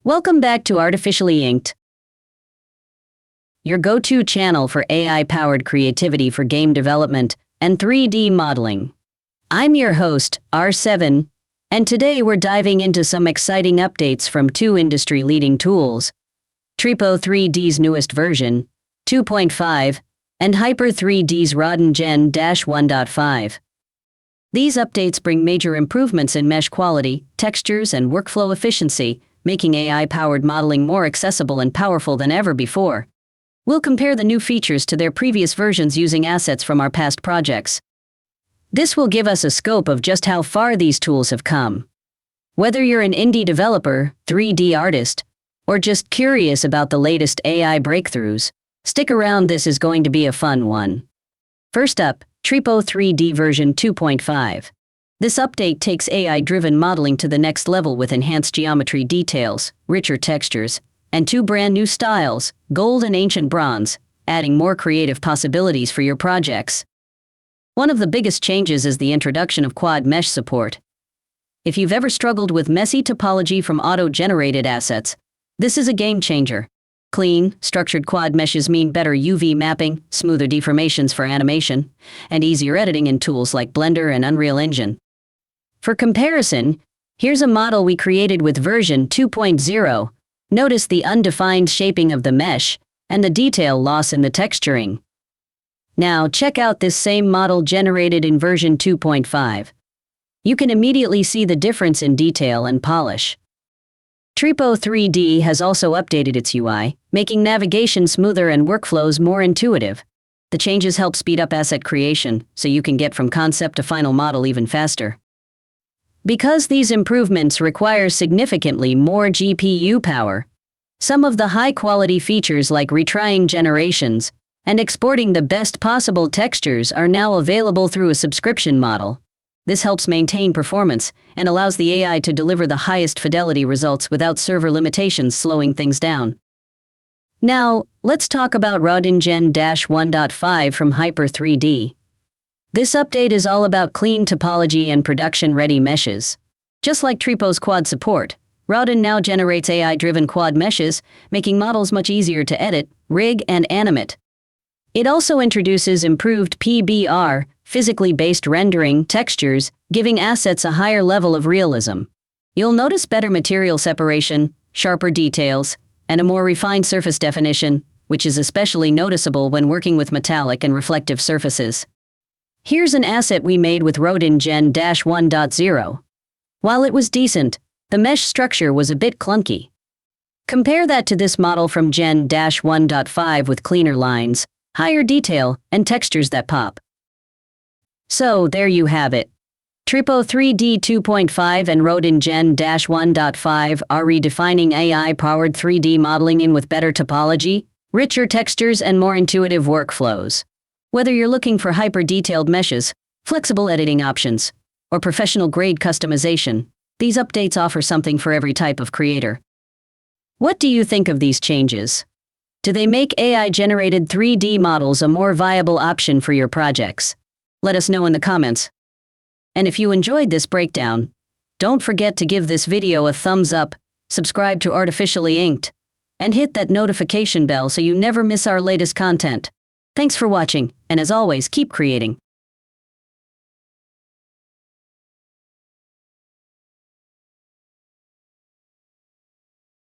Welcome back to Artificially Inked, your go-to channel for AI-powered creativity for game development and 3D modeling. I'm your host, R7, and today we're diving into some exciting updates from two industry-leading tools, Tripo 3D's newest version, 2.5, and Hyper3D's Rodin Gen-1.5. These updates bring major improvements in mesh quality, textures, and workflow efficiency, making AI-powered modeling more accessible and powerful than ever before. We'll compare the new features to their previous versions using assets from our past projects. This will give us a scope of just how far these tools have come. Whether you're an indie developer, 3D artist, or just curious about the latest AI breakthroughs, stick around, this is going to be a fun one. First up, Tripo 3D version 2.5. This update takes AI-driven modeling to the next level with enhanced geometry details, richer textures, and two brand new styles, gold and ancient bronze, adding more creative possibilities for your projects. One of the biggest changes is the introduction of quad mesh support. If you've ever struggled with messy topology from auto-generated assets, this is a game changer. Clean, structured quad meshes mean better UV mapping, smoother deformations for animation, and easier editing in tools like Blender and Unreal Engine. For comparison, here's a model we created with version 2.0. Notice the undefined shaping of the mesh and the detail loss in the texturing. Now check out this same model generated in version 2.5. You can immediately see the difference in detail and polish. Tripo 3D has also updated its UI, making navigation smoother and workflows more intuitive. The changes help speed up asset creation, so you can get from concept to final model even faster. Because these improvements require significantly more GPU power, some of the high-quality features like retrying generations and exporting the best possible textures are now available through a subscription model. This helps maintain performance and allows the AI to deliver the highest fidelity results without server limitations slowing things down. Now, let's talk about Rodin Gen-1.5 from Hyper3D. This update is all about clean topology and production-ready meshes. Just like Tripo's quad support, Rodin now generates AI-driven quad meshes, making models much easier to edit, rig, and animate. It also introduces improved PBR, physically based rendering, textures, giving assets a higher level of realism. You'll notice better material separation, sharper details, and a more refined surface definition, which is especially noticeable when working with metallic and reflective surfaces. Here's an asset we made with Rodin Gen-1.0. While it was decent, the mesh structure was a bit clunky. Compare that to this model from Gen-1.5 with cleaner lines, higher detail, and textures that pop. So there you have it. Tripo 3D 2.5 and Rodin Gen-1.5 are redefining AI-powered 3D modeling in with better topology, richer textures, and more intuitive workflows. Whether you're looking for hyper-detailed meshes, flexible editing options, or professional-grade customization, these updates offer something for every type of creator. What do you think of these changes? Do they make AI-generated 3D models a more viable option for your projects? Let us know in the comments. And if you enjoyed this breakdown, don't forget to give this video a thumbs up, subscribe to Artificially Inked, and hit that notification bell so you never miss our latest content. Thanks for watching, and as always, keep creating.